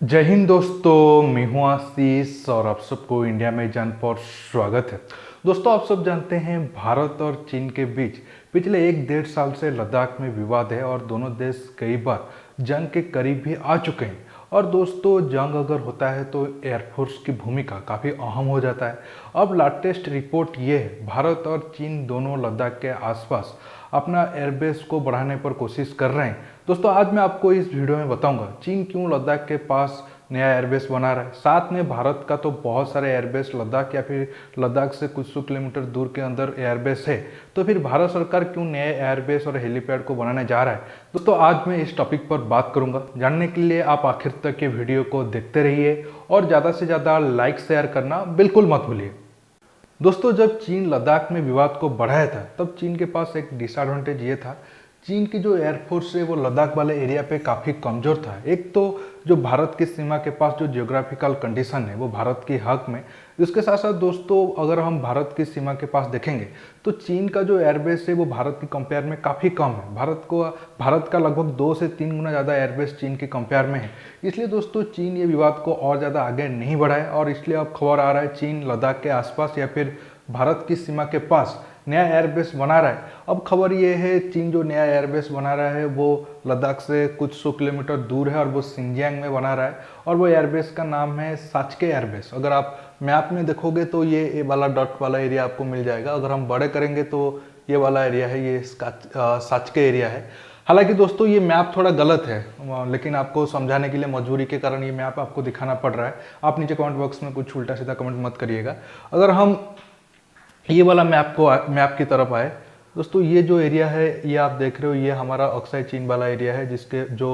जय हिंद दोस्तों, मैं हूं आशीष और आप सबको इंडिया में जान पर स्वागत है। दोस्तों, आप सब जानते हैं भारत और चीन के बीच पिछले 1-1.5 साल से लद्दाख में विवाद है और दोनों देश कई बार जंग के करीब भी आ चुके हैं। और दोस्तों, जंग अगर होता है तो एयरफोर्स की भूमिका काफ़ी अहम हो जाता है। अब लेटेस्ट रिपोर्ट ये है, भारत और चीन दोनों लद्दाख के आसपास अपना एयरबेस को बढ़ाने पर कोशिश कर रहे हैं। दोस्तों, आज मैं आपको इस वीडियो में बताऊंगा चीन क्यों लद्दाख के पास नया एयरबेस बना रहा है। साथ में भारत का तो बहुत सारे एयरबेस लद्दाख या फिर लद्दाख से कुछ सौ किलोमीटर दूर के अंदर एयरबेस है, तो फिर भारत सरकार क्यों नए एयरबेस और हेलीपैड को बनाने जा रहा है। दोस्तों, आज मैं इस टॉपिक पर बात करूंगा। जानने के लिए आप आखिर तक ये वीडियो को देखते रहिए और ज़्यादा से ज़्यादा लाइक शेयर करना बिल्कुल मत भूलिए। दोस्तों, जब चीन लद्दाख में विवाद को बढ़ाया था तब चीन के पास एक डिसएडवांटेज ये था, चीन की जो एयरफोर्स है वो लद्दाख वाले एरिया पे काफ़ी कमज़ोर था। एक तो जो भारत की सीमा के पास जो जियोग्राफिकल कंडीशन है वो भारत की हक में, इसके साथ साथ दोस्तों अगर हम भारत की सीमा के पास देखेंगे तो चीन का जो एयरबेस है वो भारत की कंपेयर में काफ़ी कम है। भारत का लगभग 2 से 3 गुना ज़्यादा एयरबेस चीन की कंपेयर में है। इसलिए दोस्तों चीन ये विवाद को और ज़्यादा आगे नहीं बढ़ाए और इसलिए अब खबर आ रहा है चीन लद्दाख के आसपास या फिर भारत की सीमा के पास नया एयरबेस बना रहा है। अब खबर ये है, चीन जो नया एयरबेस बना रहा है वो लद्दाख से कुछ 100 किलोमीटर दूर है और वो सिंजियांग में बना रहा है और वो एयरबेस का नाम है साचके एयरबेस। अगर आप मैप में देखोगे तो ये वाला डॉट वाला एरिया आपको मिल जाएगा। अगर हम बड़े करेंगे तो ये वाला एरिया है, ये साचके एरिया है। हालांकि दोस्तों ये मैप थोड़ा गलत है, लेकिन आपको समझाने के लिए मजबूरी के कारण ये मैप आपको दिखाना पड़ रहा है। आप नीचे कमेंट बॉक्स में कुछ उल्टा सीधा कमेंट मत करिएगा। अगर हम ये वाला मैप की तरफ आए दोस्तों, ये जो एरिया है ये आप देख रहे हो, ये हमारा अक्साई चीन वाला एरिया है जिसके जो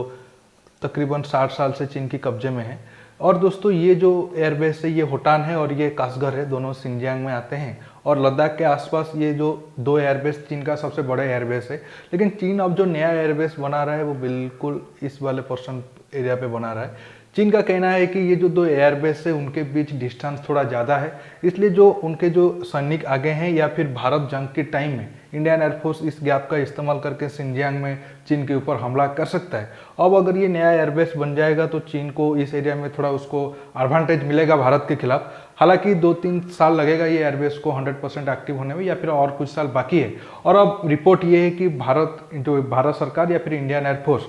तकरीबन 60 साल से चीन की कब्जे में है। और दोस्तों ये जो एयरबेस है ये होटान है और ये कासगढ़ है, दोनों सिंजियांग में आते हैं। और लद्दाख के आसपास ये जो 2 एयरबेस चीन का सबसे बड़ा एयरबेस है। लेकिन चीन अब जो नया एयरबेस बना रहा है वो बिल्कुल इस वाले पोर्शन एरिया पे बना रहा है। चीन का कहना है कि ये जो 2 एयरबेस है उनके बीच डिस्टेंस थोड़ा ज़्यादा है, इसलिए जो उनके जो सैनिक आगे हैं या फिर भारत जंग के टाइम में इंडियन एयरफोर्स इस गैप का इस्तेमाल करके सिंजियांग में चीन के ऊपर हमला कर सकता है। अब अगर ये नया एयरबेस बन जाएगा तो चीन को इस एरिया में थोड़ा उसको एडवांटेज मिलेगा भारत के खिलाफ। हालांकि 2-3 साल लगेगा ये एयरबेस को 100% एक्टिव होने में या फिर और कुछ साल बाकी है। और अब रिपोर्ट ये है कि भारत सरकार या फिर इंडियन एयरफोर्स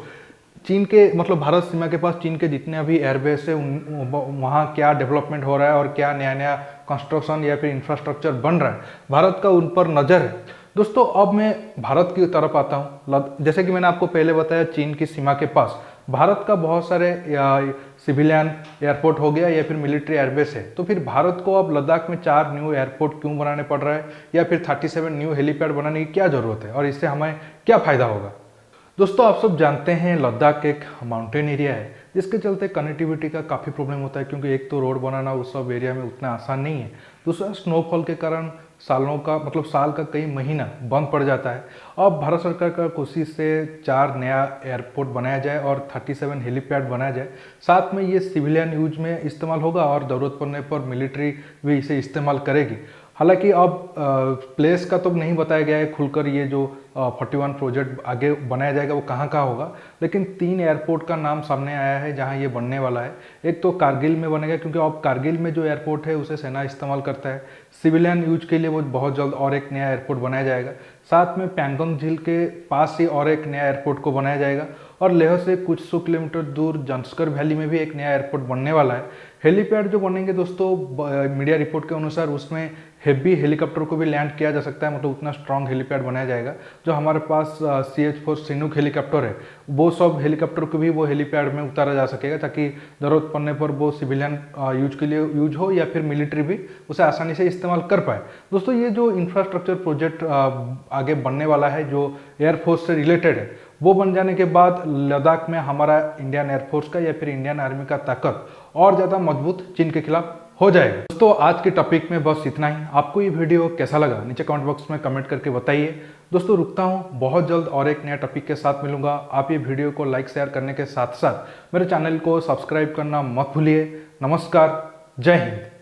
चीन के भारत सीमा के पास चीन के जितने अभी एयरबेस है वहाँ क्या डेवलपमेंट हो रहा है और क्या नया नया कंस्ट्रक्शन या फिर इंफ्रास्ट्रक्चर बन रहा है, भारत का उन पर नज़र है। दोस्तों, अब मैं भारत की तरफ आता हूँ। जैसे कि मैंने आपको पहले बताया, चीन की सीमा के पास भारत का बहुत सारे सिविलियन एयरपोर्ट हो गया या फिर मिलिट्री एयरबेस है। तो फिर भारत को अब लद्दाख में 4 न्यू एयरपोर्ट क्यों बनाने पड़ रहा है या फिर 37 न्यू हेलीपैड बनाने की क्या ज़रूरत है और इससे हमें क्या फ़ायदा होगा। दोस्तों, आप सब जानते हैं लद्दाख एक माउंटेन एरिया है जिसके चलते कनेक्टिविटी का काफ़ी प्रॉब्लम होता है, क्योंकि एक तो रोड बनाना उस सब एरिया में उतना आसान नहीं है। दूसरा, स्नोफॉल के कारण साल का कई महीना बंद पड़ जाता है। अब भारत सरकार का कोशिश से 4 नया एयरपोर्ट बनाया जाए और 37 हेलीपैड बनाया जाए। साथ में ये सिविलियन यूज में इस्तेमाल होगा और ज़रूरत पड़ने पर मिलिट्री भी इसे इस्तेमाल करेगी। हालांकि अब प्लेस का तो नहीं बताया गया है खुलकर, ये जो 41 प्रोजेक्ट आगे बनाया जाएगा वो कहाँ कहाँ होगा, लेकिन 3 एयरपोर्ट का नाम सामने आया है जहाँ ये बनने वाला है। एक तो कारगिल में बनेगा, क्योंकि अब कारगिल में जो एयरपोर्ट है उसे सेना इस्तेमाल करता है। सिविलियन यूज के लिए वो बहुत जल्द और एक नया एयरपोर्ट बनाया जाएगा। साथ में पैंगोंग झील के पास ही और एक नया एयरपोर्ट को बनाया जाएगा और लेह से कुछ 100 किलोमीटर दूर जंस्कर वैली में भी एक नया एयरपोर्ट बनने वाला है। हेलीपैड जो बनेंगे दोस्तों, मीडिया रिपोर्ट के अनुसार उसमें हेवी हेलीकॉप्टर को भी लैंड किया जा सकता है, उतना स्ट्रॉन्ग हेलीपैड बनाया जाएगा। जो हमारे पास CH-4 चिनूक हेलीकॉप्टर है वो सब हेलीकॉप्टर को भी वो हेलीपैड में उतारा जा सकेगा, ताकि ज़रूरत पड़ने पर वो सिविलियन यूज के लिए यूज हो या फिर मिलिट्री भी उसे आसानी से इस्तेमाल कर पाए। दोस्तों, ये जो इंफ्रास्ट्रक्चर प्रोजेक्ट आगे बनने वाला है जो एयरफोर्स से रिलेटेड है, वो बन जाने के बाद लद्दाख में हमारा इंडियन एयरफोर्स का या फिर इंडियन आर्मी का ताकत और ज़्यादा मजबूत चीन के खिलाफ हो जाएगा। दोस्तों, आज के टॉपिक में बस इतना ही। आपको ये वीडियो कैसा लगा नीचे कमेंट बॉक्स में कमेंट करके बताइए। दोस्तों, रुकता हूँ, बहुत जल्द और एक नया टॉपिक के साथ मिलूंगा। आप ये वीडियो को लाइक शेयर करने के साथ साथ मेरे चैनल को सब्सक्राइब करना मत भूलिए। नमस्कार, जय हिंद।